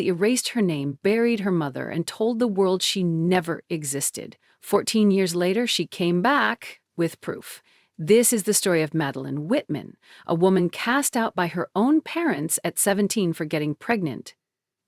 erased her name, buried her mother, and told the world she never existed. 14 years later, she came back with proof. This is the story of Madeline Whitman, a woman cast out by her own parents at 17 for getting pregnant,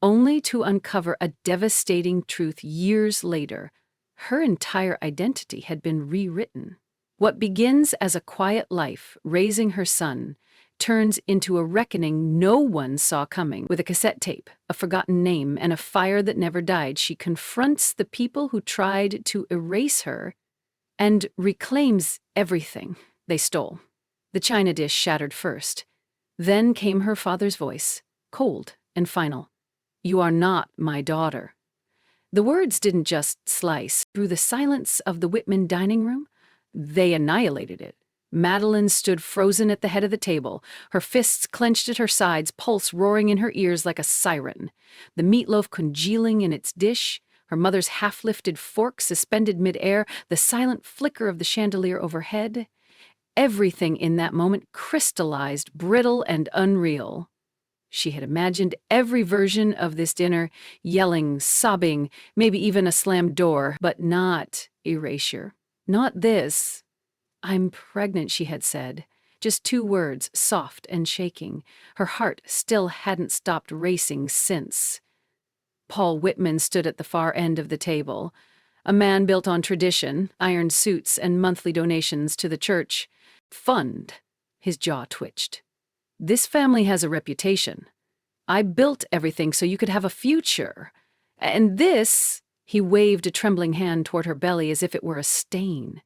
only to uncover a devastating truth years later. Her entire identity had been rewritten. What begins as a quiet life, raising her son, turns into a reckoning no one saw coming. With a cassette tape, a forgotten name, and a fire that never died, she confronts the people who tried to erase her and reclaims everything they stole. The china dish shattered first. Then came her father's voice, cold and final. "You are not my daughter." The words didn't just slice through the silence of the Whitman dining room. They annihilated it. Madeline stood frozen at the head of the table, her fists clenched at her sides, pulse roaring in her ears like a siren. The meatloaf congealing in its dish, her mother's half-lifted fork suspended mid-air, the silent flicker of the chandelier overhead. Everything in that moment crystallized, brittle and unreal. She had imagined every version of this dinner, yelling, sobbing, maybe even a slammed door, but not erasure. Not this. "I'm pregnant," she had said. Just 2 words, soft and shaking. Her heart still hadn't stopped racing since. Paul Whitman stood at the far end of the table, a man built on tradition, ironed suits, and monthly donations to the church. Fund. His jaw twitched. "This family has a reputation. I built everything so you could have a future. And this," he waved a trembling hand toward her belly as if it were a stain.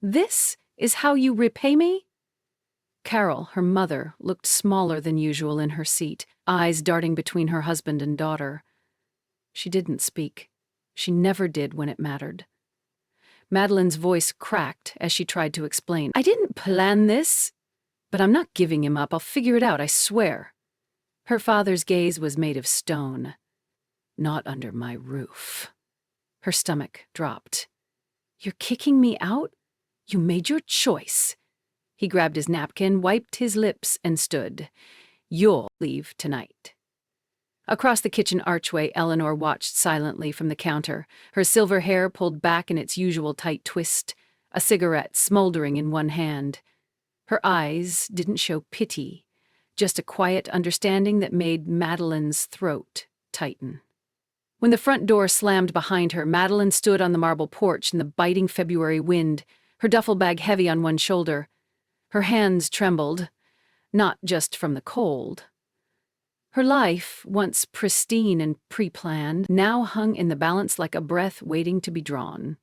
"This is how you repay me?" Carol, her mother, looked smaller than usual in her seat, eyes darting between her husband and daughter. She didn't speak. She never did when it mattered. Madeline's voice cracked as she tried to explain. "I didn't plan this, but I'm not giving him up. I'll figure it out, I swear." Her father's gaze was made of stone. "Not under my roof." Her stomach dropped. "You're kicking me out? You made your choice." He grabbed his napkin, wiped his lips, and stood. "You'll leave tonight." Across the kitchen archway, Eleanor watched silently from the counter, her silver hair pulled back in its usual tight twist, a cigarette smoldering in one hand. Her eyes didn't show pity, just a quiet understanding that made Madeline's throat tighten. When the front door slammed behind her, Madeline stood on the marble porch in the biting February wind, her duffel bag heavy on one shoulder. Her hands trembled, not just from the cold. Her life, once pristine and pre-planned, now hung in the balance like a breath waiting to be drawn.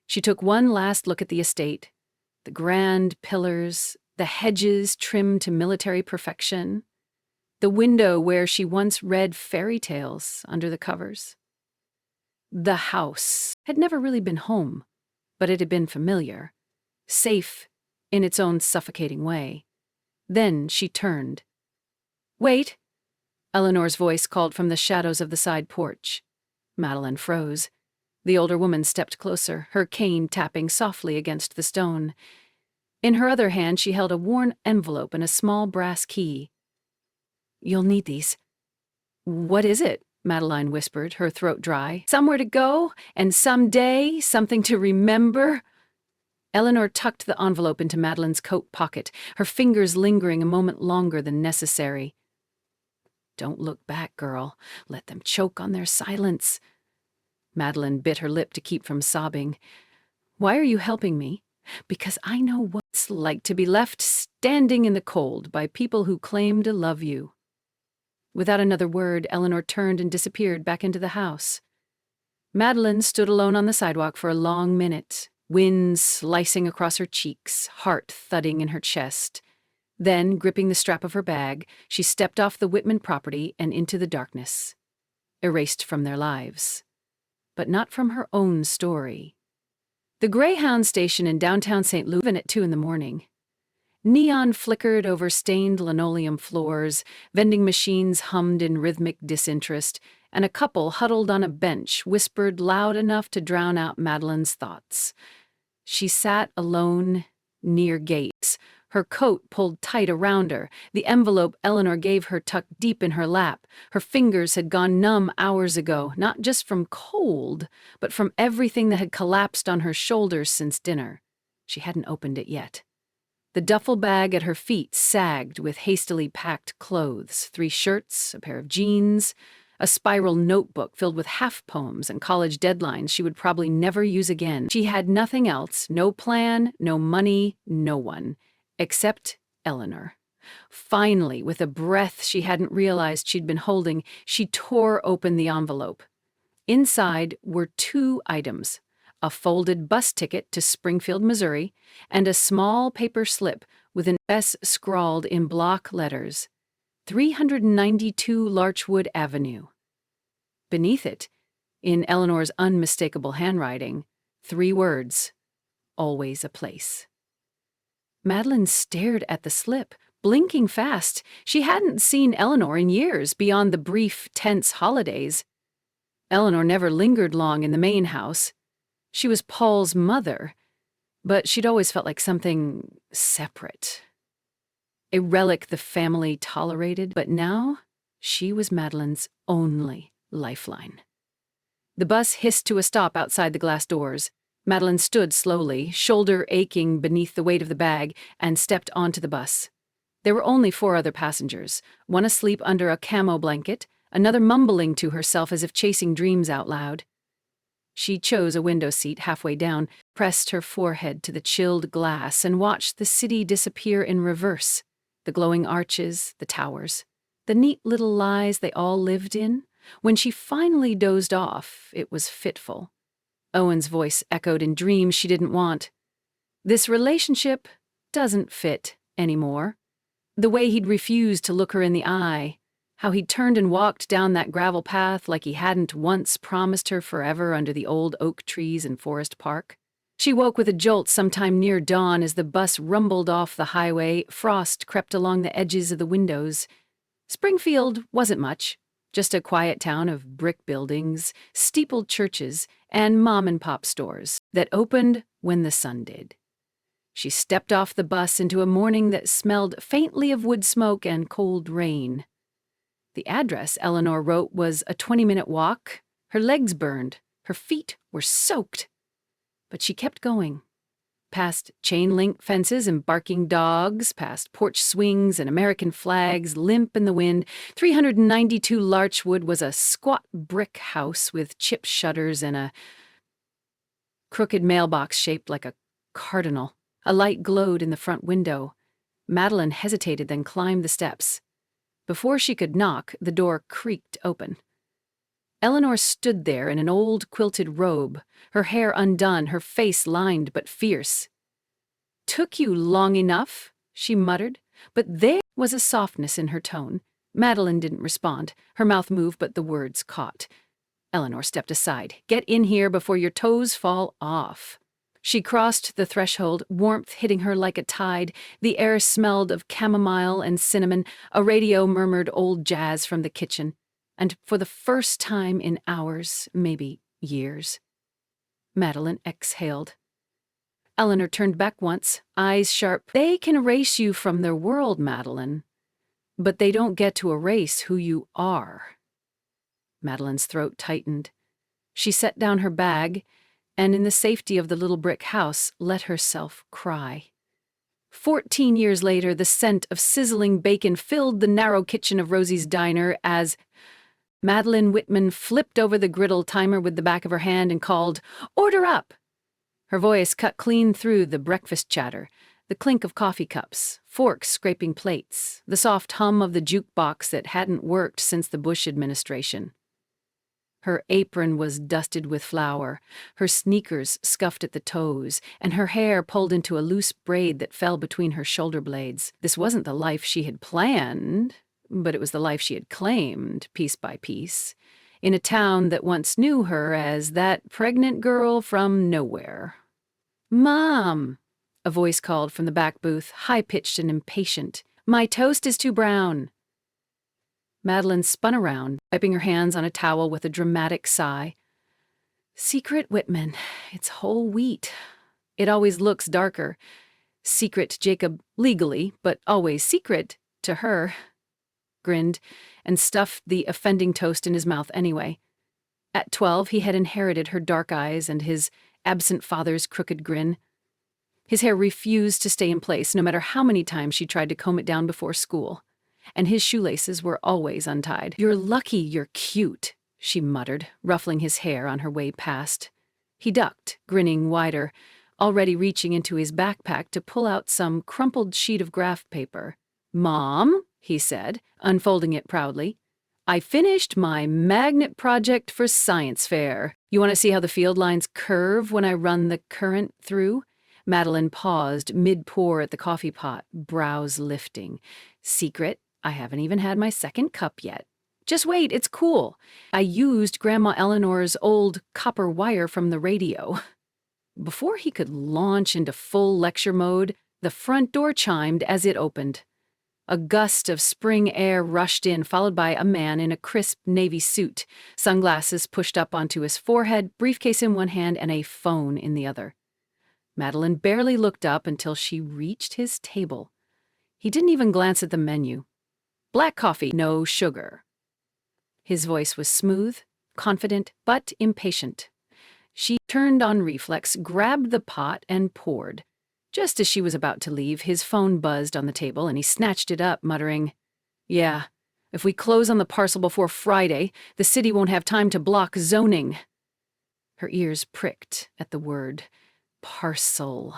She took one last look at the estate, the grand pillars, the hedges trimmed to military perfection, the window where she once read fairy tales under the covers. The house had never really been home, but it had been familiar, safe in its own suffocating way. Then she turned. "Wait!" Eleanor's voice called from the shadows of the side porch. Madeline froze. The older woman stepped closer, her cane tapping softly against the stone. In her other hand, she held a worn envelope and a small brass key. "You'll need these." "What is it?" Madeline whispered, her throat dry. "Somewhere to go, and someday, something to remember." Eleanor tucked the envelope into Madeline's coat pocket, her fingers lingering a moment longer than necessary. "Don't look back, girl. Let them choke on their silence." Madeline bit her lip to keep from sobbing. "Why are you helping me?" "Because I know what it's like to be left standing in the cold by people who claim to love you." Without another word, Eleanor turned and disappeared back into the house. Madeline stood alone on the sidewalk for a long minute, wind slicing across her cheeks, heart thudding in her chest. Then, gripping the strap of her bag, she stepped off the Whitman property and into the darkness, erased from their lives. But not from her own story. The Greyhound station in downtown St. Louis at 2 a.m. Neon flickered over stained linoleum floors, vending machines hummed in rhythmic disinterest, and a couple huddled on a bench whispered loud enough to drown out Madeline's thoughts. She sat alone near gates, her coat pulled tight around her, the envelope Eleanor gave her tucked deep in her lap. Her fingers had gone numb hours ago, not just from cold, but from everything that had collapsed on her shoulders since dinner. She hadn't opened it yet. The duffel bag at her feet sagged with hastily packed clothes, 3 shirts, a pair of jeans, a spiral notebook filled with half-poems and college deadlines she would probably never use again. She had nothing else, no plan, no money, no one, except Eleanor. Finally, with a breath she hadn't realized she'd been holding, she tore open the envelope. Inside were 2 items: a folded bus ticket to Springfield, Missouri, and a small paper slip with an S scrawled in block letters, 392 Larchwood Avenue. Beneath it, in Eleanor's unmistakable handwriting, 3 words, always a place. Madeline stared at the slip, blinking fast. She hadn't seen Eleanor in years, beyond the brief, tense holidays. Eleanor never lingered long in the main house. She was Paul's mother, but she'd always felt like something separate. A relic the family tolerated, but now she was Madeline's only lifeline. The bus hissed to a stop outside the glass doors. Madeline stood slowly, shoulder aching beneath the weight of the bag, and stepped onto the bus. There were only 4 other passengers, one asleep under a camo blanket, another mumbling to herself as if chasing dreams out loud. She chose a window seat halfway down, pressed her forehead to the chilled glass, and watched the city disappear in reverse. The glowing arches, the towers, the neat little lies they all lived in. When she finally dozed off, it was fitful. Owen's voice echoed in dreams she didn't want. This relationship doesn't fit anymore. The way he'd refused to look her in the eye, how he'd turned and walked down that gravel path like he hadn't once promised her forever under the old oak trees in Forest Park. She woke with a jolt sometime near dawn as the bus rumbled off the highway. Frost crept along the edges of the windows. Springfield wasn't much, just a quiet town of brick buildings, steepled churches, and mom-and-pop stores that opened when the sun did. She stepped off the bus into a morning that smelled faintly of wood smoke and cold rain. The address Eleanor wrote was a 20-minute walk. Her legs burned. Her feet were soaked. But she kept going. Past chain-link fences and barking dogs, past porch swings and American flags limp in the wind. 392 Larchwood was a squat brick house with chipped shutters and a crooked mailbox shaped like a cardinal. A light glowed in the front window. Madeline hesitated, then climbed the steps. Before she could knock, the door creaked open. Eleanor stood there in an old quilted robe, her hair undone, her face lined but fierce. "Took you long enough," she muttered, but there was a softness in her tone. Madeline didn't respond. Her mouth moved, but the words caught. Eleanor stepped aside. "Get in here before your toes fall off." She crossed the threshold, warmth hitting her like a tide. The air smelled of chamomile and cinnamon. A radio murmured old jazz from the kitchen. And for the first time in hours, maybe years, Madeline exhaled. Eleanor turned back once, eyes sharp. "They can erase you from their world, Madeline, but they don't get to erase who you are." Madeline's throat tightened. She set down her bag, and in the safety of the little brick house, let herself cry. 14 years later, the scent of sizzling bacon filled the narrow kitchen of Rosie's diner as Madeline Whitman flipped over the griddle timer with the back of her hand and called, "Order up!" Her voice cut clean through the breakfast chatter, the clink of coffee cups, forks scraping plates, the soft hum of the jukebox that hadn't worked since the Bush administration. Her apron was dusted with flour, her sneakers scuffed at the toes, and her hair pulled into a loose braid that fell between her shoulder blades. This wasn't the life she had planned, but it was the life she had claimed, piece by piece, in a town that once knew her as that pregnant girl from nowhere. "Mom," a voice called from the back booth, high-pitched and impatient. "My toast is too brown." Madeline spun around, wiping her hands on a towel with a dramatic sigh. "Secret Whitman. It's whole wheat. It always looks darker. Secret Jacob legally, but always secret to her. Grinned and stuffed the offending toast in his mouth anyway. At 12, he had inherited her dark eyes and his absent father's crooked grin. His hair refused to stay in place, no matter how many times she tried to comb it down before school. And his shoelaces were always untied. "You're lucky you're cute," she muttered, ruffling his hair on her way past. He ducked, grinning wider, already reaching into his backpack to pull out some crumpled sheet of graph paper. "Mom," he said, unfolding it proudly, "I finished my magnet project for science fair. You want to see how the field lines curve when I run the current through?" Madeline paused mid-pour at the coffee pot, brows lifting. "Secret, I haven't even had my second cup yet. Just wait, it's cool. I used Grandma Eleanor's old copper wire from the radio." Before he could launch into full lecture mode, the front door chimed as it opened. A gust of spring air rushed in, followed by a man in a crisp navy suit, sunglasses pushed up onto his forehead, briefcase in one hand, and a phone in the other. Madeline barely looked up until she reached his table. He didn't even glance at the menu. "Black coffee, no sugar." His voice was smooth, confident, but impatient. She turned on reflex, grabbed the pot, and poured. Just as she was about to leave, his phone buzzed on the table, and he snatched it up, muttering, "Yeah, if we close on the parcel before Friday, the city won't have time to block zoning." Her ears pricked at the word. Parcel.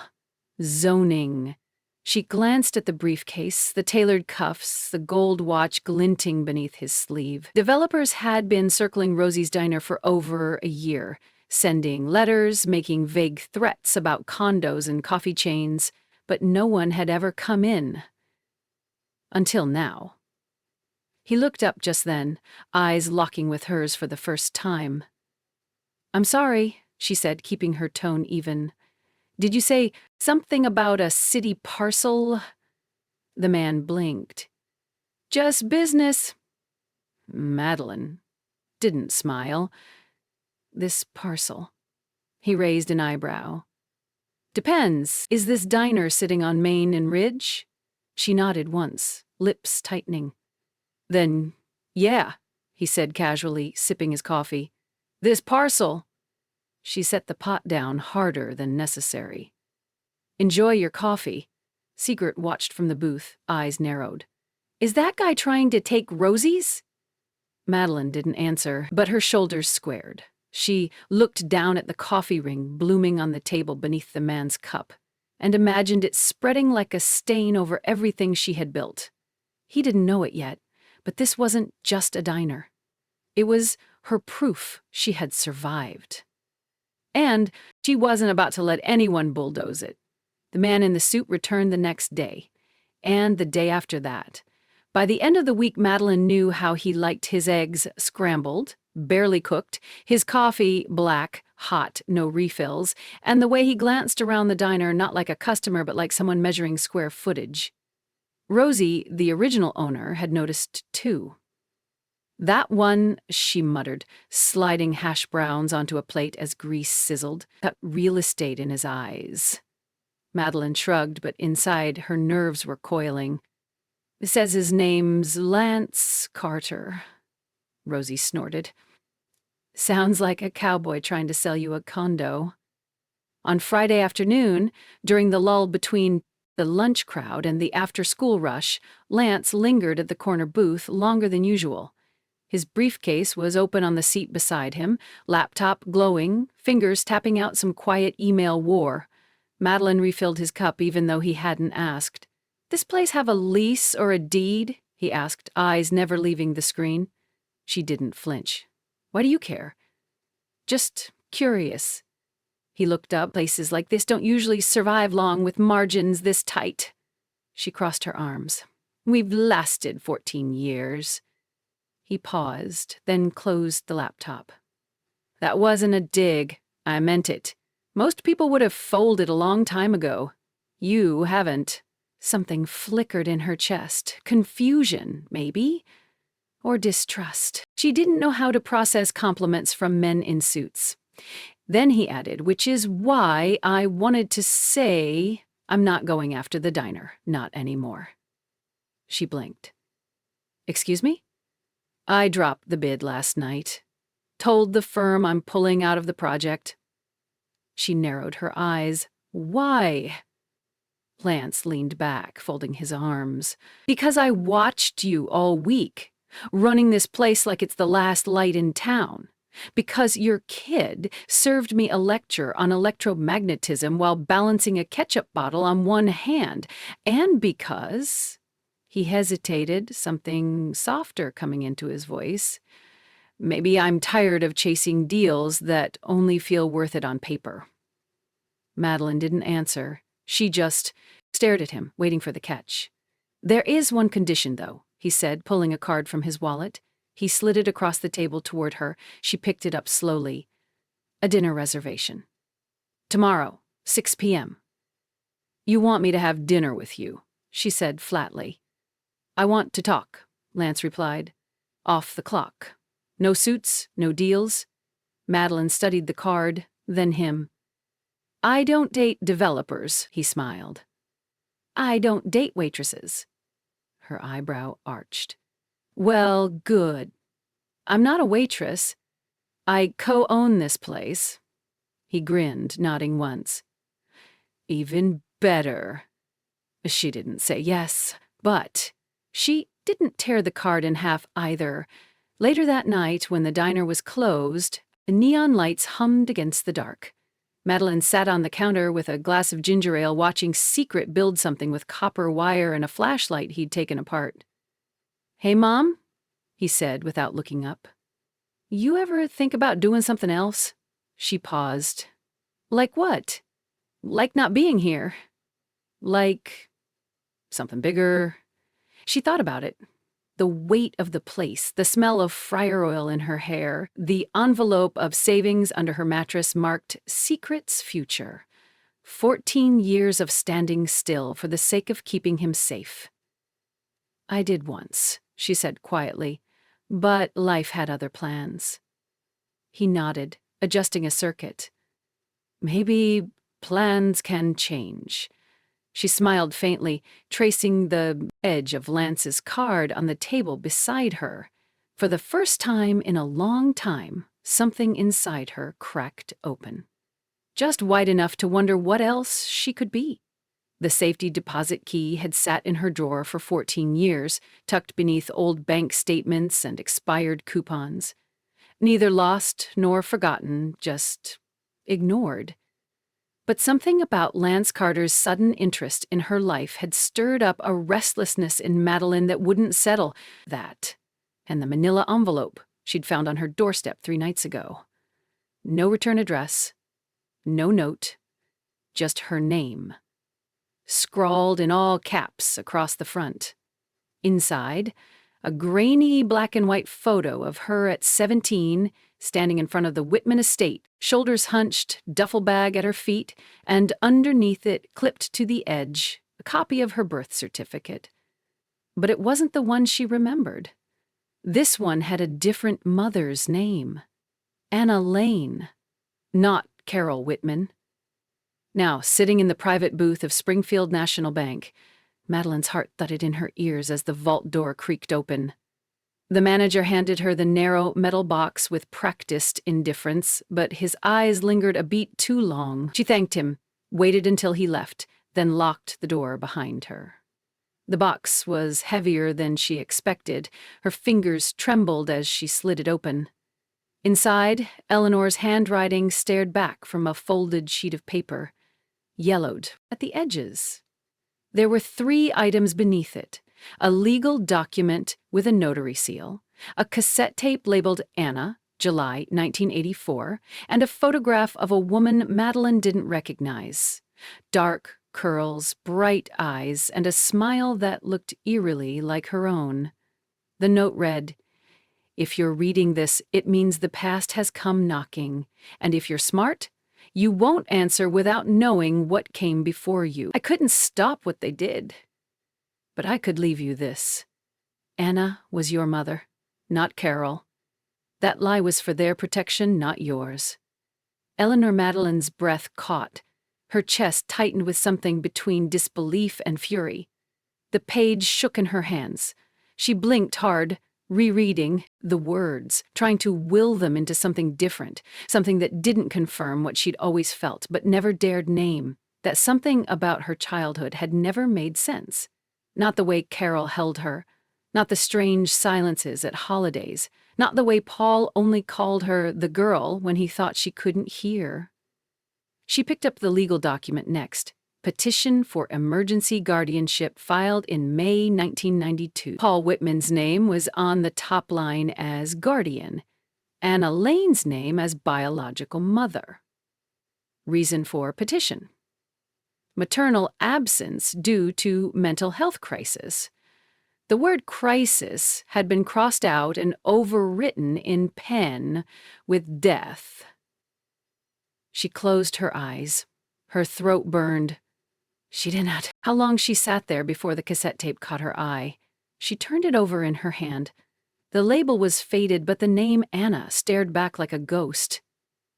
Zoning. She glanced at the briefcase, the tailored cuffs, the gold watch glinting beneath his sleeve. Developers had been circling Rosie's diner for over a year, sending letters, making vague threats about condos and coffee chains, but no one had ever come in. Until now. He looked up just then, eyes locking with hers for the first time. "I'm sorry," she said, keeping her tone even. "Did you say something about a city parcel?" The man blinked. "Just business." Madeline didn't smile. "This parcel." He raised an eyebrow. "Depends. Is this diner sitting on Main and Ridge?" She nodded once, lips tightening. "Then, yeah," he said casually, sipping his coffee. "This parcel." She set the pot down harder than necessary. "Enjoy your coffee." Secret watched from the booth, eyes narrowed. "Is that guy trying to take Rosie's?" Madeline didn't answer, but her shoulders squared. She looked down at the coffee ring blooming on the table beneath the man's cup, and imagined it spreading like a stain over everything she had built. He didn't know it yet, but this wasn't just a diner. It was her proof she had survived. And she wasn't about to let anyone bulldoze it. The man in the suit returned the next day, and the day after that. By the end of the week, Madeline knew how he liked his eggs scrambled, barely cooked, his coffee black, hot, no refills, and the way he glanced around the diner not like a customer but like someone measuring square footage. Rosie, the original owner, had noticed too. "That one," she muttered, sliding hash browns onto a plate as grease sizzled, cut real estate in his eyes. Madeline shrugged, but inside her nerves were coiling. "Says his name's Lance Carter," Rosie snorted. "Sounds like a cowboy trying to sell you a condo." On Friday afternoon, during the lull between the lunch crowd and the after-school rush, Lance lingered at the corner booth longer than usual. His briefcase was open on the seat beside him, laptop glowing, fingers tapping out some quiet email war. Madeline refilled his cup even though he hadn't asked. "This place have a lease or a deed?" he asked, eyes never leaving the screen. She didn't flinch. "Why do you care?" "Just curious." He looked up. "Places like this don't usually survive long with margins this tight." She crossed her arms. "We've lasted 14 years. He paused, then closed the laptop. "That wasn't a dig. I meant it. Most people would have folded a long time ago. You haven't." Something flickered in her chest. Confusion, maybe? Or distrust. She didn't know how to process compliments from men in suits. Then he added, "Which is why I wanted to say I'm not going after the diner, not anymore. She blinked. Excuse me? I dropped the bid last night. Told the firm I'm pulling out of the project. She narrowed her eyes. Why? Lance leaned back, folding his arms. Because I watched you all week, running this place like it's the last light in town. Because your kid served me a lecture on electromagnetism while balancing a ketchup bottle on one hand. And because... He hesitated, something softer coming into his voice. Maybe I'm tired of chasing deals that only feel worth it on paper. Madeline didn't answer. She just stared at him, waiting for the catch. There is one condition, though, he said, pulling a card from his wallet. He slid it across the table toward her. She picked it up slowly. A dinner reservation. Tomorrow, 6 p.m. You want me to have dinner with you, she said flatly. I want to talk, Lance replied. Off the clock. No suits, no deals. Madeline studied the card, then him. I don't date developers, he smiled. I don't date waitresses. Her eyebrow arched. Well, good. I'm not a waitress. I co-own this place. He grinned, nodding once. Even better. She didn't say yes, but she didn't tear the card in half either. Later that night, when the diner was closed, neon lights hummed against the dark. Madeline sat on the counter with a glass of ginger ale watching Secret build something with copper wire and a flashlight he'd taken apart. Hey, Mom, he said without looking up. You ever think about doing something else? She paused. Like what? Like not being here. Like something bigger. She thought about it. The weight of the place, the smell of fryer oil in her hair, the envelope of savings under her mattress marked Secret's future. 14 years of standing still for the sake of keeping him safe. I did once, she said quietly, but life had other plans. He nodded, adjusting a circuit. Maybe plans can change. She smiled faintly, tracing the edge of Lance's card on the table beside her. For the first time in a long time, something inside her cracked open. Just wide enough to wonder what else she could be. The safety deposit key had sat in her drawer for 14 years, tucked beneath old bank statements and expired coupons. Neither lost nor forgotten, just ignored. But something about Lance Carter's sudden interest in her life had stirred up a restlessness in Madeline that wouldn't settle. That, and the manila envelope she'd found on her doorstep 3 nights ago. No return address, no note, just her name. Scrawled in all caps across the front. Inside, a grainy black and white photo of her at 17, standing in front of the Whitman estate, shoulders hunched, duffel bag at her feet, and underneath it, clipped to the edge, a copy of her birth certificate. But it wasn't the one she remembered. This one had a different mother's name. Anna Lane, not Carol Whitman. Now, sitting in the private booth of Springfield National Bank, Madeline's heart thudded in her ears as the vault door creaked open. The manager handed her the narrow metal box with practiced indifference, but his eyes lingered a beat too long. She thanked him, waited until he left, then locked the door behind her. The box was heavier than she expected. Her fingers trembled as she slid it open. Inside, Eleanor's handwriting stared back from a folded sheet of paper, yellowed at the edges. There were 3 items beneath it. A legal document with a notary seal, a cassette tape labeled Anna, July 1984, and a photograph of a woman Madeline didn't recognize. Dark curls, bright eyes, and a smile that looked eerily like her own. The note read, If you're reading this, it means the past has come knocking, and if you're smart, you won't answer without knowing what came before you. I couldn't stop what they did. But I could leave you this. Anna was your mother, not Carol. That lie was for their protection, not yours. Eleanor Madeline's breath caught. Her chest tightened with something between disbelief and fury. The page shook in her hands. She blinked hard, rereading the words, trying to will them into something different, something that didn't confirm what she'd always felt but never dared name. That something about her childhood had never made sense. Not the way Carol held her, not the strange silences at holidays, not the way Paul only called her the girl when he thought she couldn't hear. She picked up the legal document next. Petition for emergency guardianship filed in May 1992. Paul Whitman's name was on the top line as guardian, Anna Lane's name as biological mother. Reason for petition: maternal absence due to mental health crisis. The word crisis had been crossed out and overwritten in pen with death. She closed her eyes. Her throat burned. She didn't. How long she sat there before the cassette tape caught her eye. She turned it over in her hand. The label was faded, but the name Anna stared back like a ghost.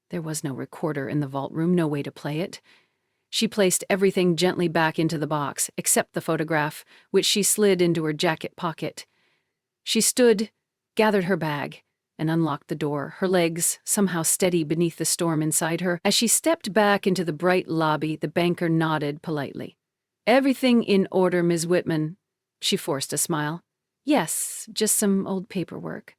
There was no recorder in the vault room, no way to play it. She placed everything gently back into the box, except the photograph, which she slid into her jacket pocket. She stood, gathered her bag, and unlocked the door, her legs somehow steady beneath the storm inside her. As she stepped back into the bright lobby, the banker nodded politely. "Everything in order, Ms. Whitman." She forced a smile. "Yes, just some old paperwork."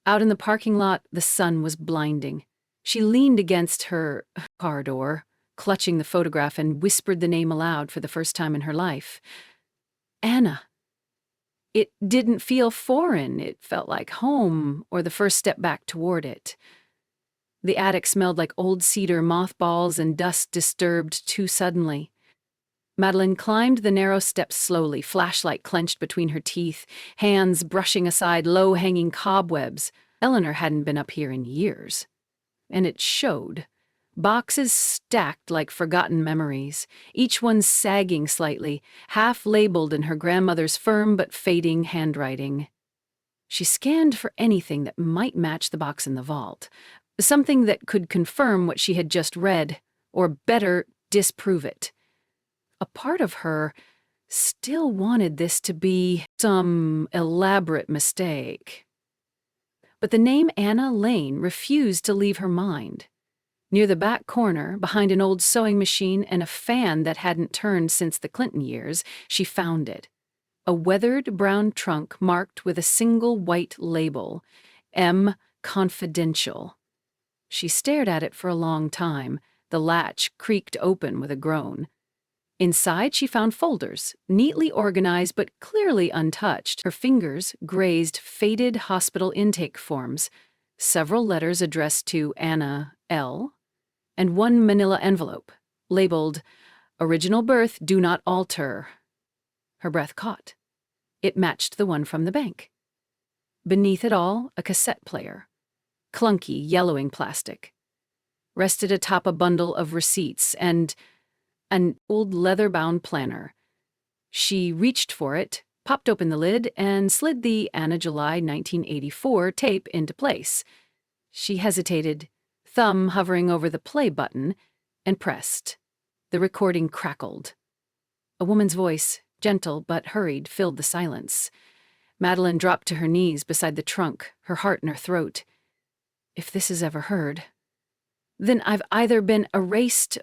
Out in the parking lot, the sun was blinding. She leaned against her car door, clutching the photograph, and whispered the name aloud for the first time in her life. Anna. It didn't feel foreign. It felt like home, or the first step back toward it. The attic smelled like old cedar, mothballs, and dust disturbed too suddenly. Madeline climbed the narrow steps slowly, flashlight clenched between her teeth, hands brushing aside low-hanging cobwebs. Eleanor hadn't been up here in years. And it showed. Boxes stacked like forgotten memories, each one sagging slightly, half-labeled in her grandmother's firm but fading handwriting. She scanned for anything that might match the box in the vault, something that could confirm what she had just read, or better, disprove it. A part of her still wanted this to be some elaborate mistake. But the name Anna Lane refused to leave her mind. Near the back corner, behind an old sewing machine and a fan that hadn't turned since the Clinton years, she found it. A weathered brown trunk marked with a single white label, M. Confidential. She stared at it for a long time. The latch creaked open with a groan. Inside, she found folders, neatly organized but clearly untouched. Her fingers grazed faded hospital intake forms, several letters addressed to Anna L., and one manila envelope, labeled, "Original birth do not alter." Her breath caught. It matched the one from the bank. Beneath it all, a cassette player, clunky, yellowing plastic, rested atop a bundle of receipts and an old leather-bound planner. She reached for it, popped open the lid, and slid the Anna July 1984 tape into place. She hesitated, thumb hovering over the play button, and pressed. The recording crackled. A woman's voice, gentle but hurried, filled the silence. Madeline dropped to her knees beside the trunk, her heart in her throat. If this is ever heard, then I've either been erased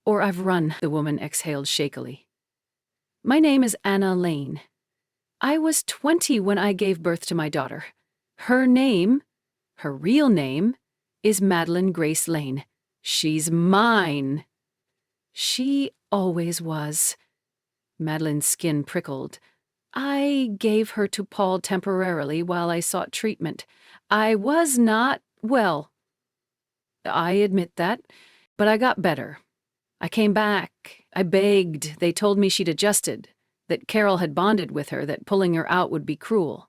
or I've run, the woman exhaled shakily. My name is Anna Lane. I was 20 when I gave birth to my daughter. Her name, her real name, is Madeline Grace Lane. She's mine. She always was. Madeline's skin prickled. I gave her to Paul temporarily while I sought treatment. I was not well. I admit that, but I got better. I came back. I begged. They told me she'd adjusted, that Carol had bonded with her, that pulling her out would be cruel.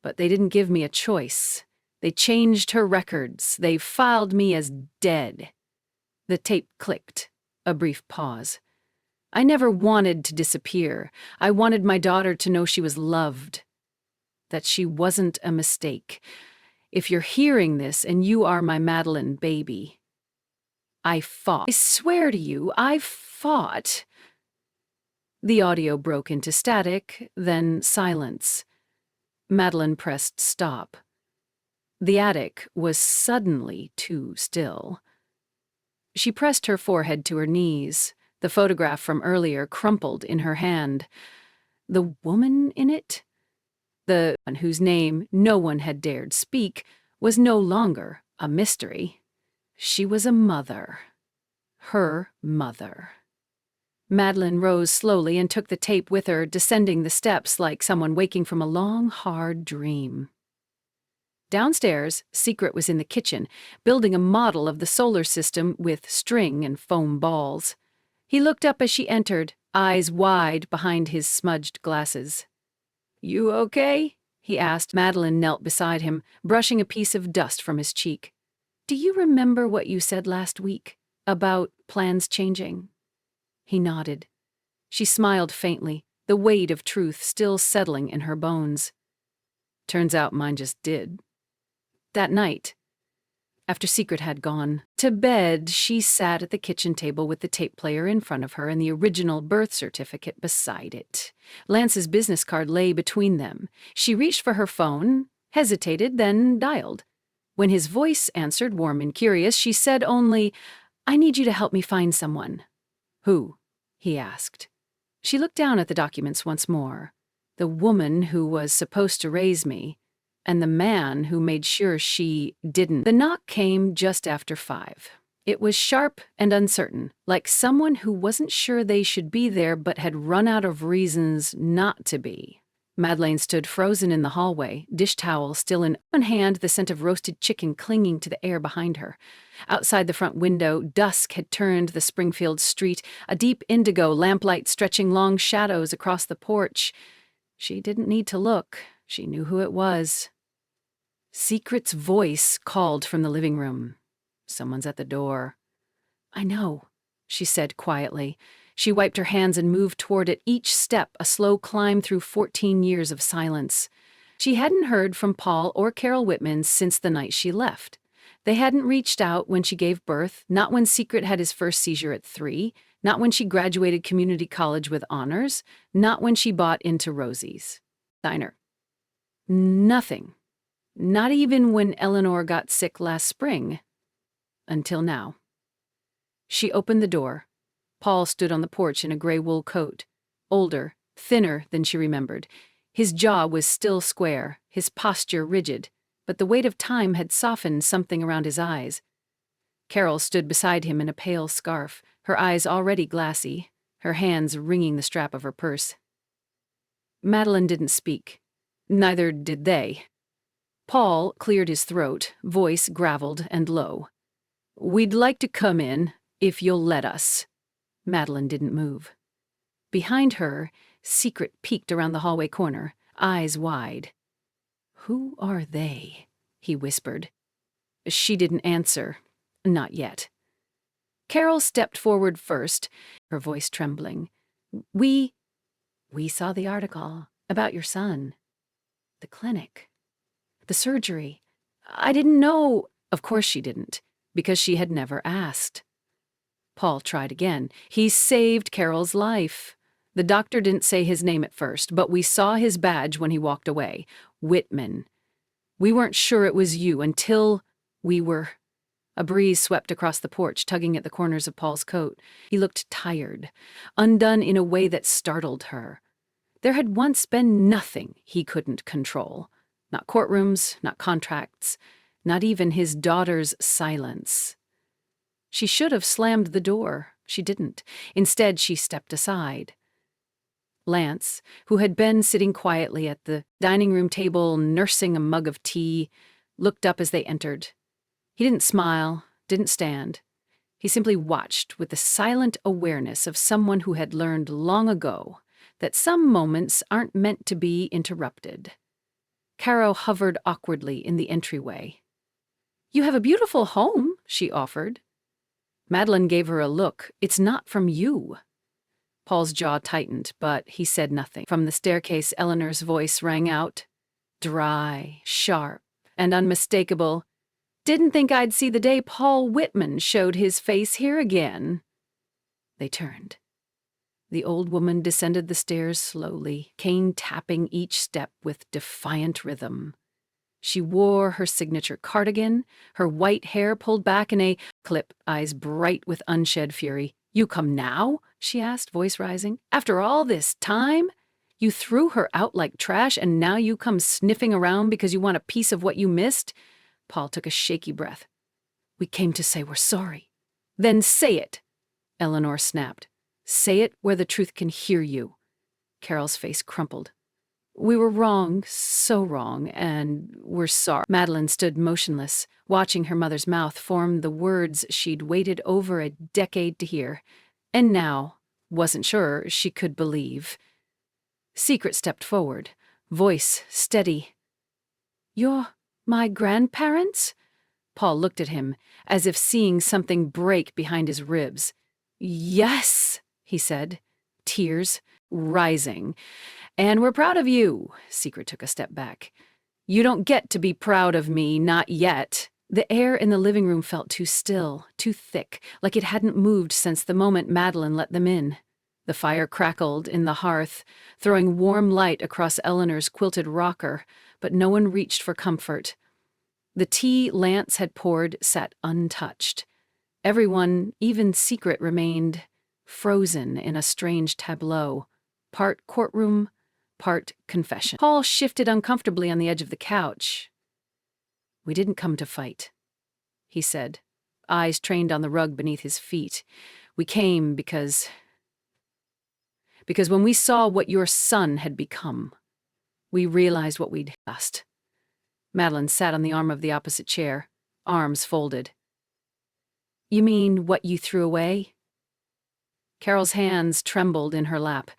But they didn't give me a choice. They changed her records. They filed me as dead. The tape clicked. A brief pause. I never wanted to disappear. I wanted my daughter to know she was loved, that she wasn't a mistake. If you're hearing this and you are my Madeline baby, I fought. I swear to you, I fought. The audio broke into static, then silence. Madeline pressed stop. The attic was suddenly too still. She pressed her forehead to her knees. The photograph from earlier crumpled in her hand. The woman in it, the one whose name no one had dared speak, was no longer a mystery. She was a mother. Her mother. Madeline rose slowly and took the tape with her, descending the steps like someone waking from a long, hard dream. Downstairs, Secret was in the kitchen, building a model of the solar system with string and foam balls. He looked up as she entered, eyes wide behind his smudged glasses. "You okay?" he asked. Madeline knelt beside him, brushing a piece of dust from his cheek. "Do you remember what you said last week about plans changing?" He nodded. She smiled faintly, the weight of truth still settling in her bones. "Turns out mine just did." That night, after Secret had gone to bed, she sat at the kitchen table with the tape player in front of her and the original birth certificate beside it. Lance's business card lay between them. She reached for her phone, hesitated, then dialed. When his voice answered, warm and curious, she said only, "I need you to help me find someone." "Who?" he asked. She looked down at the documents once more. The woman who was supposed to raise me, and the man who made sure she didn't. The knock came just after 5. It was sharp and uncertain, like someone who wasn't sure they should be there but had run out of reasons not to be. Madeleine stood frozen in the hallway, dish towel still in one hand, the scent of roasted chicken clinging to the air behind her. Outside the front window, dusk had turned the Springfield street, a deep indigo lamplight stretching long shadows across the porch. She didn't need to look. She knew who it was. Secret's voice called from the living room. "Someone's at the door." "I know," she said quietly. She wiped her hands and moved toward it, each step a slow climb through 14 years of silence. She hadn't heard from Paul or Carol Whitman since the night she left. They hadn't reached out when she gave birth, not when Secret had his first seizure at 3, not when she graduated community college with honors, not when she bought into Rosie's diner. Nothing. Not even when Eleanor got sick last spring. Until now. She opened the door. Paul stood on the porch in a gray wool coat. Older, thinner than she remembered. His jaw was still square, his posture rigid, but the weight of time had softened something around his eyes. Carol stood beside him in a pale scarf, her eyes already glassy, her hands wringing the strap of her purse. Madeline didn't speak. Neither did they. Paul cleared his throat, voice graveled and low. "We'd like to come in, if you'll let us." Madeline didn't move. Behind her, Secret peeked around the hallway corner, eyes wide. "Who are they?" he whispered. She didn't answer. Not yet. Carol stepped forward first, her voice trembling. We saw the article about your son. The clinic. The surgery. I didn't know." Of course she didn't, because she had never asked. Paul tried again. "He saved Carol's life. The doctor didn't say his name at first, but we saw his badge when he walked away. Whitman. We weren't sure it was you until we were." A breeze swept across the porch, tugging at the corners of Paul's coat. He looked tired, undone in a way that startled her. There had once been nothing he couldn't control. Not courtrooms, not contracts, not even his daughter's silence. She should have slammed the door. She didn't. Instead, she stepped aside. Lance, who had been sitting quietly at the dining room table nursing a mug of tea, looked up as they entered. He didn't smile, didn't stand. He simply watched with the silent awareness of someone who had learned long ago that some moments aren't meant to be interrupted. Caro hovered awkwardly in the entryway. "You have a beautiful home," she offered. Madeline gave her a look. "It's not from you." Paul's jaw tightened, but he said nothing. From the staircase, Eleanor's voice rang out, dry, sharp, and unmistakable. Didn't think I'd see the day Paul Whitman showed his face here again." They turned. The old woman descended the stairs slowly, cane tapping each step with defiant rhythm. She wore her signature cardigan, her white hair pulled back in a clip, eyes bright with unshed fury. "You come now?" she asked, voice rising. "After all this time? You threw her out like trash, and now you come sniffing around because you want a piece of what you missed?" Paul took a shaky breath. "We came to say we're sorry." "Then say it," Eleanor snapped. "Say it where the truth can hear you." Carol's face crumpled. "We were wrong, so wrong, and we're sorry." Madeline stood motionless, watching her mother's mouth form the words she'd waited over a decade to hear, and now wasn't sure she could believe. Secret stepped forward, voice steady. "You're my grandparents?" Paul looked at him, as if seeing something break behind his ribs. "Yes," he said, tears rising. "And we're proud of you." Secret took a step back. "You don't get to be proud of me, not yet." The air in the living room felt too still, too thick, like it hadn't moved since the moment Madeline let them in. The fire crackled in the hearth, throwing warm light across Eleanor's quilted rocker, but no one reached for comfort. The tea Lance had poured sat untouched. Everyone, even Secret, remained frozen in a strange tableau, part courtroom, part confession. Paul shifted uncomfortably on the edge of the couch. "We didn't come to fight," he said, eyes trained on the rug beneath his feet. "We came because when we saw what your son had become, we realized what we'd lost." Madeline sat on the arm of the opposite chair, arms folded. "You mean what you threw away?" Carol's hands trembled in her lap.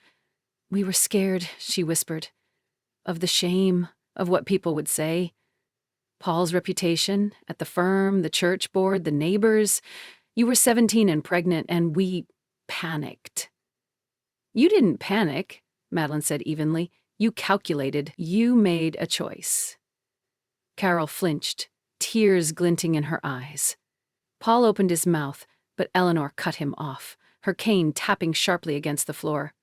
"We were scared," she whispered, "of the shame, of what people would say. Paul's reputation, at the firm, the church board, the neighbors. You were 17 and pregnant, and we panicked." "You didn't panic," Madeline said evenly. "You calculated. You made a choice." Carol flinched, tears glinting in her eyes. Paul opened his mouth, but Eleanor cut him off, her cane tapping sharply against the floor.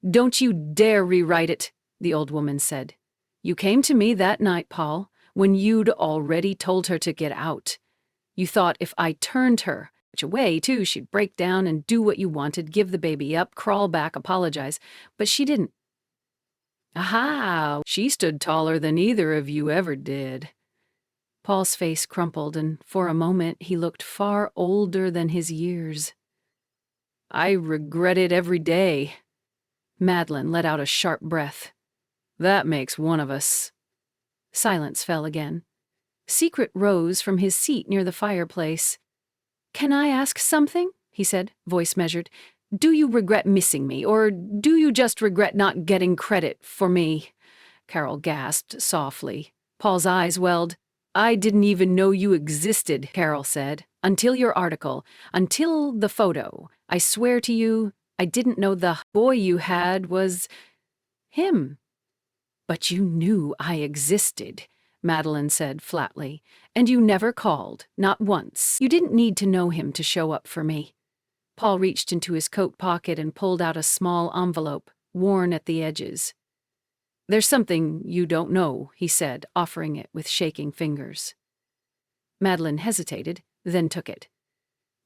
"Don't you dare rewrite it," the old woman said. "You came to me that night, Paul, when you'd already told her to get out. You thought if I turned her, which away, too, she'd break down and do what you wanted, give the baby up, crawl back, apologize. But she didn't. Aha! She stood taller than either of you ever did." Paul's face crumpled, and for a moment he looked far older than his years. "I regret it every day." Madeline let out a sharp breath. "That makes one of us." Silence fell again. Secret rose from his seat near the fireplace. "Can I ask something?" he said, voice measured. "Do you regret missing me, or do you just regret not getting credit for me?" Carol gasped softly. Paul's eyes welled. "I didn't even know you existed," Carol said, "until your article, until the photo. I swear to you, I didn't know the boy you had was him." "But you knew I existed," Madeline said flatly, "and you never called, not once. You didn't need to know him to show up for me." Paul reached into his coat pocket and pulled out a small envelope, worn at the edges. "There's something you don't know," he said, offering it with shaking fingers. Madeline hesitated, then took it.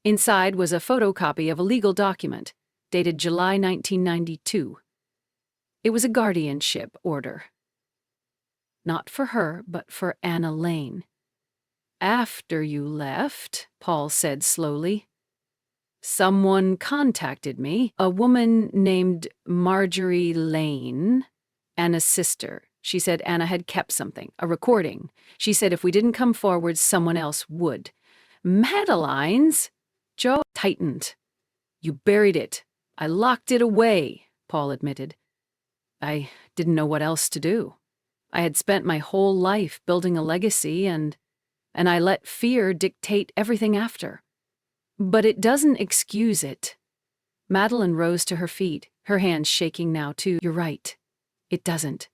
Inside was a photocopy of a legal document, dated July 1992. It was a guardianship order. Not for her, but for Anna Lane. "After you left," Paul said slowly, "someone contacted me, a woman named Marjorie Lane, Anna's sister. She said Anna had kept something, a recording. She said if we didn't come forward, someone else would." "Madeline's?" Joe tightened. "You buried it. I locked it away," Paul admitted. "I didn't know what else to do. I had spent my whole life building a legacy, and I let fear dictate everything after. But it doesn't excuse it." Madeline rose to her feet, her hands shaking now too. "You're right. It doesn't.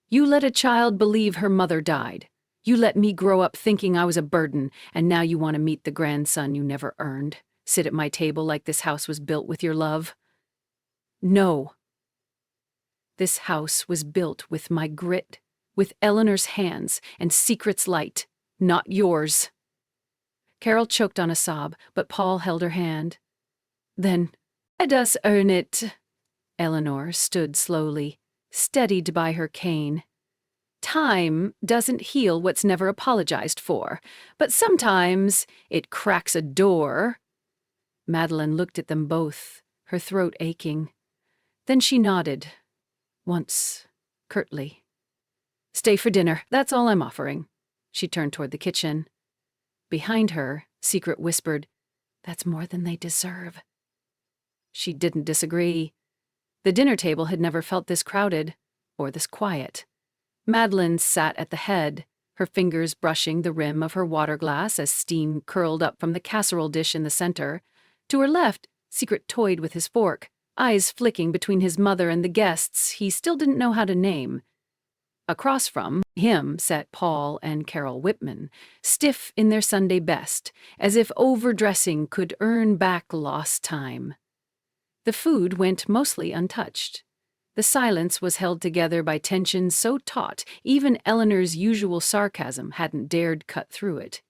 You let a child believe her mother died. You let me grow up thinking I was a burden, and now you want to meet the grandson you never earned. Sit at my table like this house was built with your love. No. This house was built with my grit, with Eleanor's hands and Secret's light, not yours. Carol choked on a sob, but Paul held her hand. Then, let us earn it. Eleanor stood slowly, steadied by her cane. Time doesn't heal what's never apologized for, but sometimes it cracks a door. Madeline looked at them both, her throat aching. Then she nodded, once, curtly. Stay for dinner, that's all I'm offering. She turned toward the kitchen. Behind her, Secret whispered, That's more than they deserve. She didn't disagree. The dinner table had never felt this crowded, or this quiet. Madeline sat at the head, her fingers brushing the rim of her water glass as steam curled up from the casserole dish in the center. To her left, Secret toyed with his fork, eyes flicking between his mother and the guests he still didn't know how to name. Across from him sat Paul and Carol Whitman, stiff in their Sunday best, as if overdressing could earn back lost time. The food went mostly untouched. The silence was held together by tension so taut even Eleanor's usual sarcasm hadn't dared cut through it.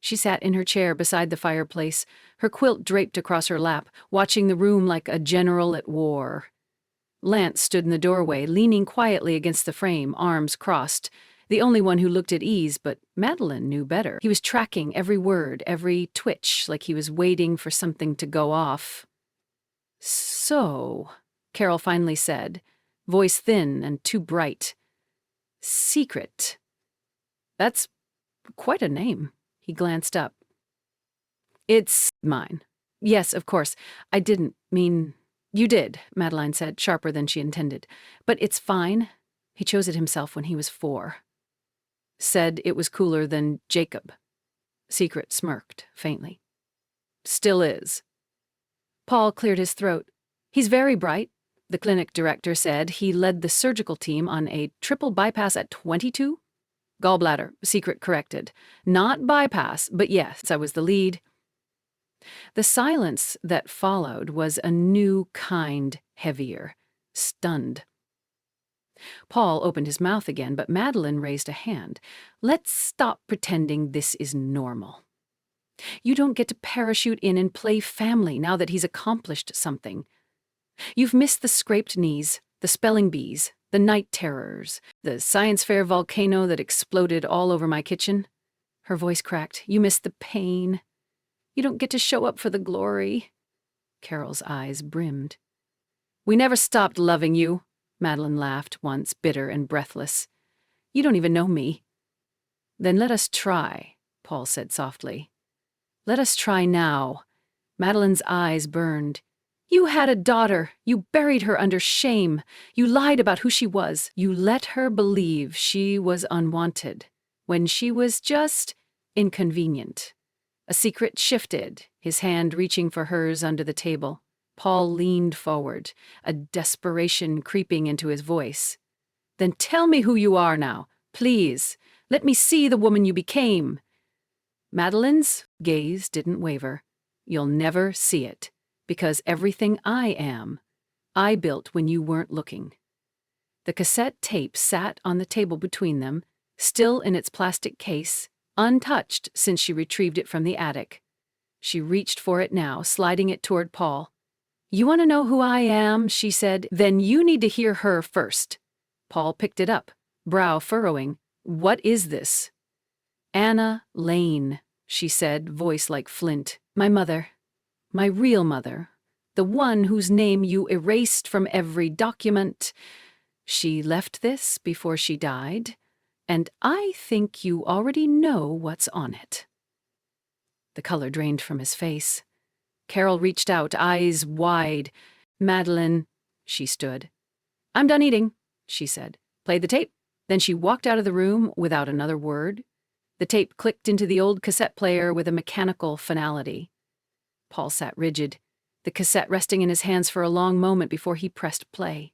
She sat in her chair beside the fireplace, her quilt draped across her lap, watching the room like a general at war. Lance stood in the doorway, leaning quietly against the frame, arms crossed, the only one who looked at ease, but Madeline knew better. He was tracking every word, every twitch, like he was waiting for something to go off. So, Carol finally said, voice thin and too bright. Secret. That's quite a name. He glanced up. It's mine. Yes, of course. I didn't mean... You did, Madeline said, sharper than she intended. But it's fine. He chose it himself when he was 4. Said it was cooler than Jacob. Secret smirked, faintly. Still is. Paul cleared his throat. He's very bright, the clinic director said. He led the surgical team on a triple bypass at 22? Gallbladder, Secret corrected. Not bypass, but yes, I was the lead. The silence that followed was a new kind, heavier, stunned. Paul opened his mouth again, but Madeline raised a hand. Let's stop pretending this is normal. You don't get to parachute in and play family now that he's accomplished something. You've missed the scraped knees, the spelling bees, the night terrors, the science fair volcano that exploded all over my kitchen. Her voice cracked. You missed the pain. You don't get to show up for the glory. Carol's eyes brimmed. We never stopped loving you, Madeline laughed once, bitter and breathless. You don't even know me. Then let us try, Paul said softly. Let us try now. Madeline's eyes burned. You had a daughter. You buried her under shame. You lied about who she was. You let her believe she was unwanted, when she was just inconvenient. A Secret shifted, his hand reaching for hers under the table. Paul leaned forward, a desperation creeping into his voice. Then tell me who you are now, please. Let me see the woman you became. Madeline's gaze didn't waver. You'll never see it, because everything I am, I built when you weren't looking. The cassette tape sat on the table between them, still in its plastic case, untouched since she retrieved it from the attic. She reached for it now, sliding it toward Paul. You want to know who I am, she said. Then you need to hear her first. Paul picked it up, brow furrowing. What is this? Anna Lane, she said, voice like flint. My mother. My real mother. The one whose name you erased from every document. She left this before she died, and I think you already know what's on it. The color drained from his face. Carol reached out, eyes wide. Madeline, she stood. I'm done eating, she said. Play the tape. Then she walked out of the room without another word. The tape clicked into the old cassette player with a mechanical finality. Paul sat rigid, the cassette resting in his hands for a long moment before he pressed play.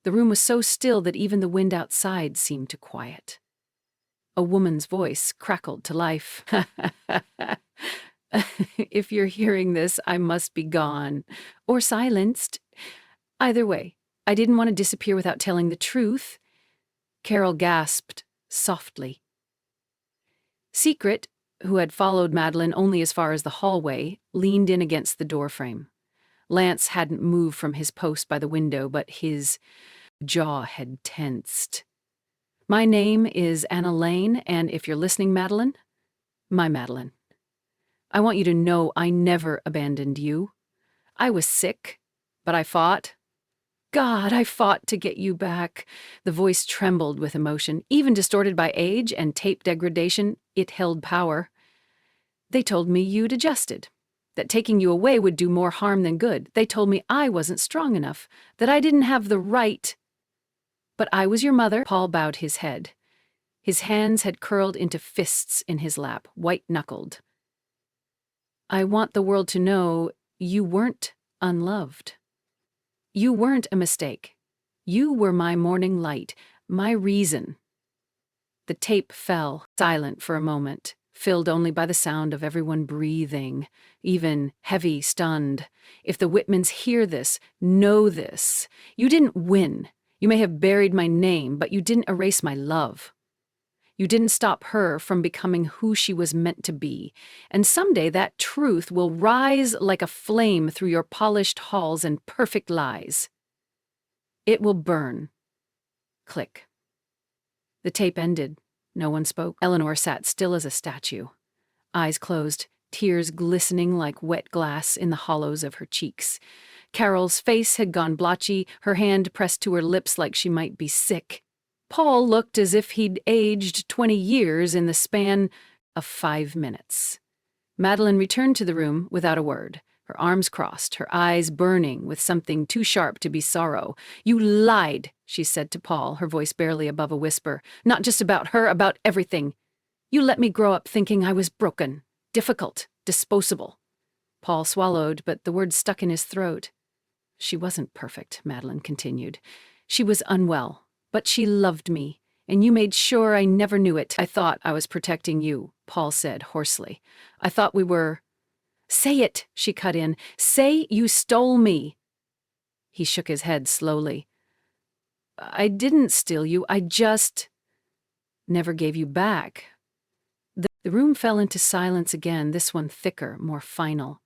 The room was so still that even the wind outside seemed to quiet. A woman's voice crackled to life. If you're hearing this, I must be gone. Or silenced. Either way, I didn't want to disappear without telling the truth. Carol gasped softly. Secret, who had followed Madeline only as far as the hallway, leaned in against the doorframe. Lance hadn't moved from his post by the window, but his jaw had tensed. My name is Anna Lane, and if you're listening, Madeline, my Madeline, I want you to know I never abandoned you. I was sick, but I fought. God, I fought to get you back. The voice trembled with emotion. Even distorted by age and tape degradation, it held power. They told me you'd adjusted, that taking you away would do more harm than good. They told me I wasn't strong enough, that I didn't have the right. But I was your mother. Paul bowed his head. His hands had curled into fists in his lap, white-knuckled. I want the world to know you weren't unloved. You weren't a mistake. You were my morning light, my reason. The tape fell, silent for a moment, filled only by the sound of everyone breathing, even heavy, stunned. If the Whitmans hear this, know this. You didn't win. You may have buried my name, but you didn't erase my love. You didn't stop her from becoming who she was meant to be. And someday that truth will rise like a flame through your polished halls and perfect lies. It will burn. Click. The tape ended. No one spoke. Eleanor sat still as a statue. Eyes closed, tears glistening like wet glass in the hollows of her cheeks. Carol's face had gone blotchy, her hand pressed to her lips like she might be sick. Paul looked as if he'd aged 20 years in the span of 5 minutes. Madeline returned to the room without a word, her arms crossed, her eyes burning with something too sharp to be sorrow. You lied, she said to Paul, her voice barely above a whisper. Not just about her, about everything. You let me grow up thinking I was broken, difficult, disposable. Paul swallowed, but the words stuck in his throat. She wasn't perfect, Madeline continued. She was unwell. But she loved me, and you made sure I never knew it. I thought I was protecting you, Paul said hoarsely. I thought we were... Say it, she cut in. Say you stole me. He shook his head slowly. I didn't steal you. I just... never gave you back. The room fell into silence again, this one thicker, more final.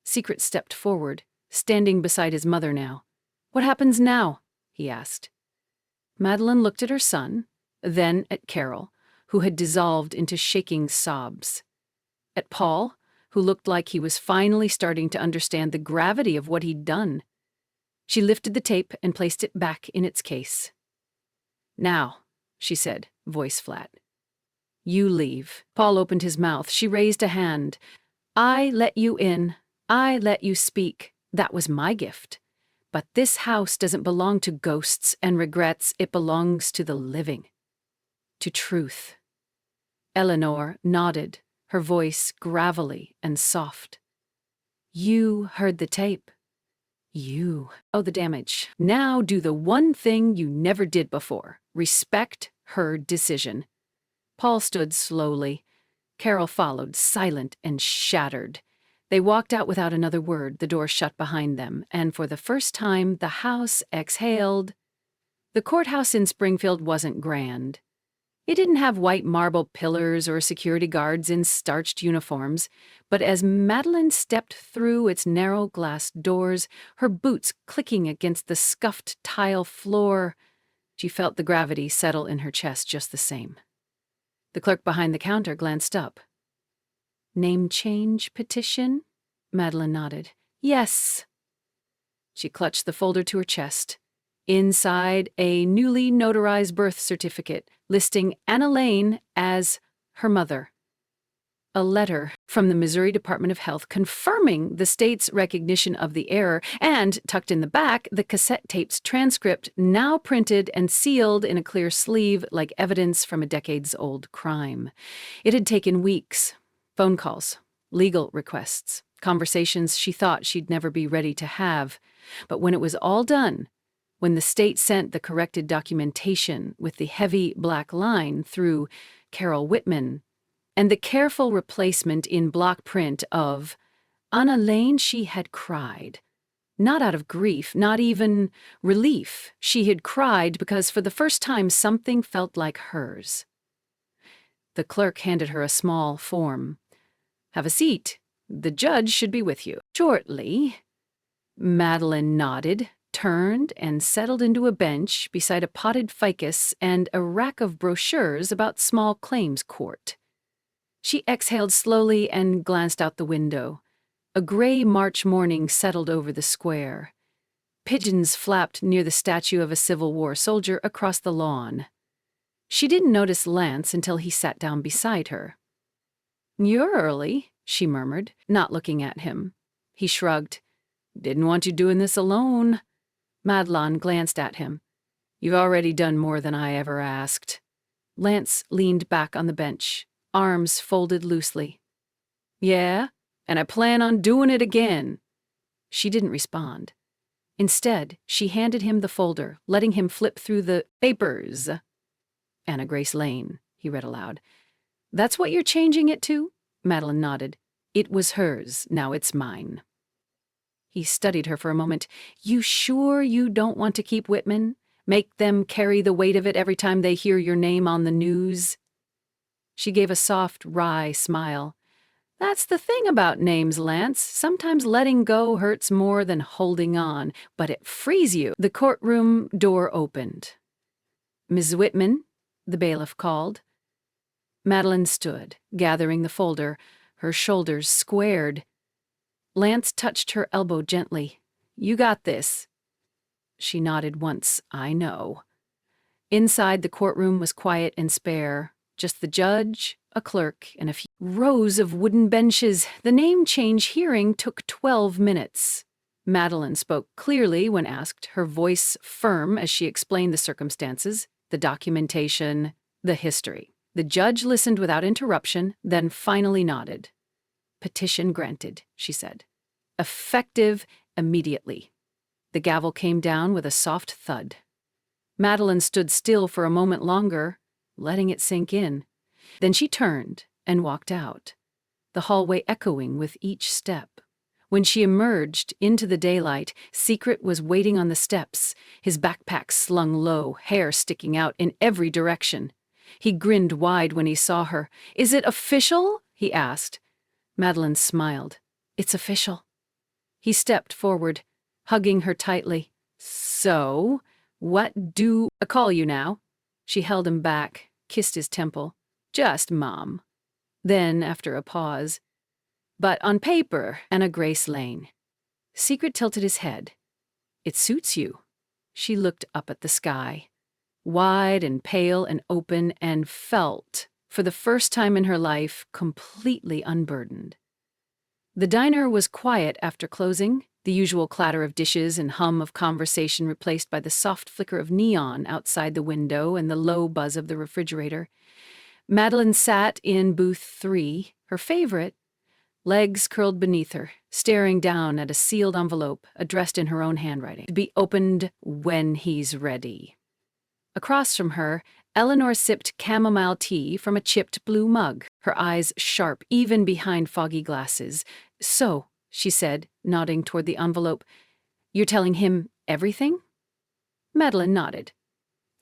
Secret stepped forward, standing beside his mother now. What happens now? He asked. Madeline looked at her son, then at Carol, who had dissolved into shaking sobs. At Paul, who looked like he was finally starting to understand the gravity of what he'd done. She lifted the tape and placed it back in its case. Now, she said, voice flat. You leave. Paul opened his mouth. She raised a hand. I let you in. I let you speak. That was my gift. But this house doesn't belong to ghosts and regrets. It belongs to the living. To truth. Eleanor nodded, her voice gravelly and soft. You heard the tape. You. Oh, the damage. Now do the one thing you never did before. Respect her decision. Paul stood slowly. Carol followed, silent and shattered. They walked out without another word, the door shut behind them, and for the first time the house exhaled. The courthouse in Springfield wasn't grand. It didn't have white marble pillars or security guards in starched uniforms, but as Madeline stepped through its narrow glass doors, her boots clicking against the scuffed tile floor, she felt the gravity settle in her chest just the same. The clerk behind the counter glanced up. Name change petition? Madeline nodded. Yes. She clutched the folder to her chest. Inside, a newly notarized birth certificate listing Anna Lane as her mother. A letter from the Missouri Department of Health confirming the state's recognition of the error, and, tucked in the back, the cassette tape's transcript, now printed and sealed in a clear sleeve like evidence from a decades-old crime. It had taken weeks. Phone calls, legal requests, conversations she thought she'd never be ready to have. But when it was all done, when the state sent the corrected documentation with the heavy black line through, Carol Whitman, and the careful replacement in block print of "On a lane she had cried." Not out of grief, not even relief. She had cried because for the first time something felt like hers. The clerk handed her a small form. "Have a seat. The judge should be with you shortly." Madeline nodded, turned, and settled into a bench beside a potted ficus and a rack of brochures about small claims court. She exhaled slowly and glanced out the window. A gray March morning settled over the square. Pigeons flapped near the statue of a Civil War soldier across the lawn. She didn't notice Lance until he sat down beside her. "You're early," she murmured, not looking at him. He shrugged. "Didn't want you doing this alone." Madeline glanced at him. "You've already done more than I ever asked." Lance leaned back on the bench, arms folded loosely. "Yeah, and I plan on doing it again." She didn't respond. Instead, she handed him the folder, letting him flip through the papers. "Anna Grace Lane," he read aloud. "That's what you're changing it to?" Madeline nodded. "It was hers, now it's mine." He studied her for a moment. "You sure you don't want to keep Whitman? Make them carry the weight of it every time they hear your name on the news?" She gave a soft, wry smile. "That's the thing about names, Lance. Sometimes letting go hurts more than holding on, but it frees you." The courtroom door opened. "Ms. Whitman," the bailiff called. Madeline stood, gathering the folder, her shoulders squared. Lance touched her elbow gently. "You got this." She nodded once. "I know." Inside, the courtroom was quiet and spare. Just the judge, a clerk, and a few rows of wooden benches. The name change hearing took 12 minutes. Madeline spoke clearly when asked, her voice firm as she explained the circumstances, the documentation, the history. The judge listened without interruption, then finally nodded. "Petition granted," she said. "Effective immediately." The gavel came down with a soft thud. Madeline stood still for a moment longer, letting it sink in. Then she turned and walked out, the hallway echoing with each step. When she emerged into the daylight, Secret was waiting on the steps, his backpack slung low, hair sticking out in every direction. He grinned wide when he saw her. "Is it official?" he asked. Madeline smiled. "It's official." He stepped forward, hugging her tightly. "So, what do I call you now?" She held him back, kissed his temple. "Just Mom." Then, after a pause, "But on paper, Anna Grace Lane." Secret tilted his head. "It suits you." She looked up at the sky, wide and pale and open, and felt, for the first time in her life, completely unburdened. The diner was quiet after closing, the usual clatter of dishes and hum of conversation replaced by the soft flicker of neon outside the window and the low buzz of the refrigerator. Madeline sat in booth 3, her favorite, legs curled beneath her, staring down at a sealed envelope addressed in her own handwriting, to be opened when he's ready. Across from her, Eleanor sipped chamomile tea from a chipped blue mug, her eyes sharp even behind foggy glasses. "So," she said, nodding toward the envelope, "you're telling him everything?" Madeline nodded.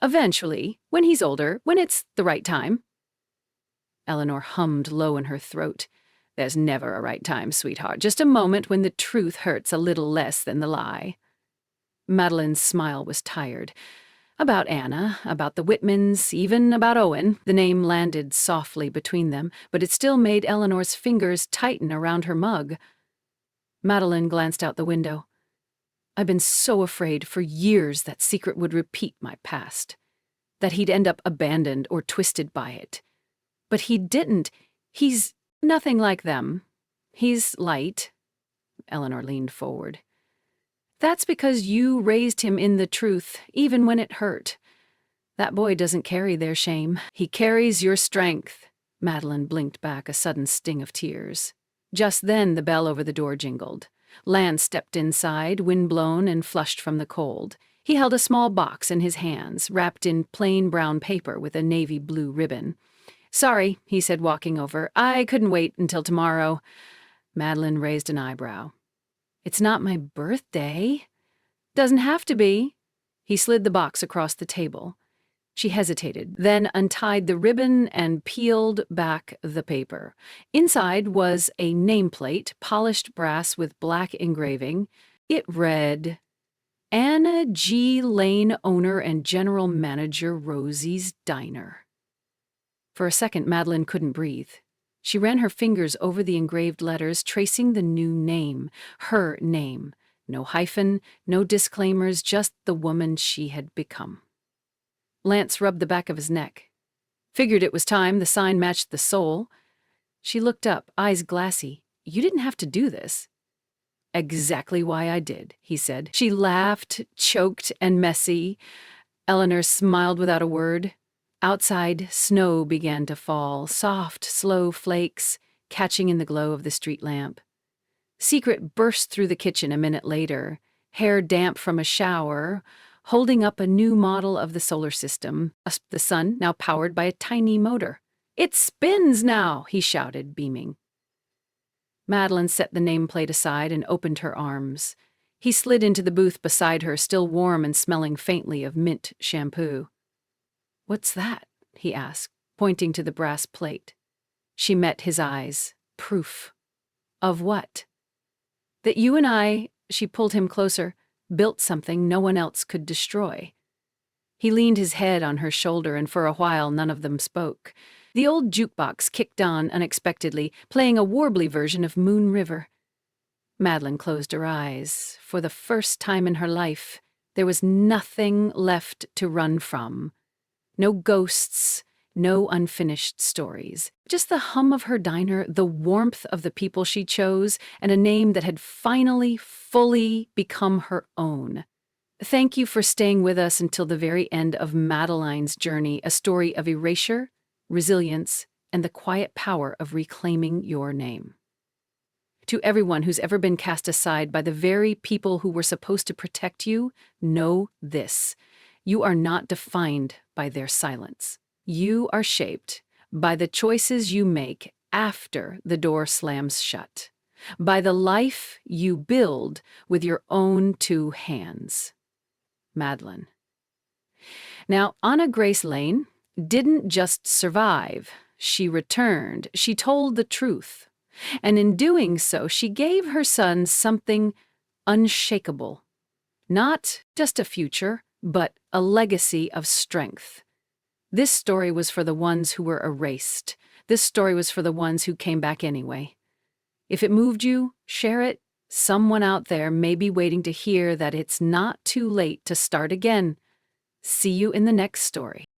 "Eventually, when he's older, when it's the right time." Eleanor hummed low in her throat. "There's never a right time, sweetheart. Just a moment when the truth hurts a little less than the lie." Madeline's smile was tired. About Anna, about the Whitmans, even about Owen. The name landed softly between them, but it still made Eleanor's fingers tighten around her mug. Madeline glanced out the window. "I've been so afraid for years that Secret would repeat my past, that he'd end up abandoned or twisted by it. But he didn't. He's nothing like them. He's light." Eleanor leaned forward. "That's because you raised him in the truth, even when it hurt. That boy doesn't carry their shame. He carries your strength." Madeline blinked back a sudden sting of tears. Just then the bell over the door jingled. Lance stepped inside, windblown and flushed from the cold. He held a small box in his hands, wrapped in plain brown paper with a navy blue ribbon. Sorry, he said, walking over. I couldn't wait until tomorrow. Madeline raised an eyebrow. It's not my birthday. Doesn't have to be. He slid the box across the table. She hesitated, then untied the ribbon and peeled back the paper. Inside was a nameplate, polished brass with black engraving. It read, Anna G. Lane, owner and general manager, Rosie's Diner. For a second, Madeline couldn't breathe. She ran her fingers over the engraved letters, tracing the new name, her name. No hyphen, no disclaimers, just the woman she had become. Lance rubbed the back of his neck. Figured it was time. The sign matched the soul. She looked up, eyes glassy. You didn't have to do this. Exactly why I did, he said. She laughed, choked and messy. Eleanor smiled without a word. Outside, snow began to fall, soft, slow flakes, catching in the glow of the street lamp. Secret burst through the kitchen a minute later, hair damp from a shower, holding up a new model of the solar system, the sun now powered by a tiny motor. It spins now, he shouted, beaming. Madeline set the nameplate aside and opened her arms. He slid into the booth beside her, still warm and smelling faintly of mint shampoo. What's that? He asked, pointing to the brass plate. She met his eyes. Proof. Of what? That you and I, she pulled him closer, built something no one else could destroy. He leaned his head on her shoulder, and for a while none of them spoke. The old jukebox kicked on unexpectedly, playing a warbly version of Moon River. Madeline closed her eyes. For the first time in her life, there was nothing left to run from. No ghosts, no unfinished stories. Just the hum of her diner, the warmth of the people she chose, and a name that had finally, fully become her own. Thank you for staying with us until the very end of Madeline's journey, a story of erasure, resilience, and the quiet power of reclaiming your name. To everyone who's ever been cast aside by the very people who were supposed to protect you, know this. You are not defined by their silence. You are shaped by the choices you make after the door slams shut, by the life you build with your own two hands. Madeline. Now, Anna Grace Lane didn't just survive. She returned. She told the truth. And in doing so, she gave her son something unshakable. Not just a future, but a legacy of strength. This story was for the ones who were erased. This story was for the ones who came back anyway. If it moved you, share it. Someone out there may be waiting to hear that it's not too late to start again. See you in the next story.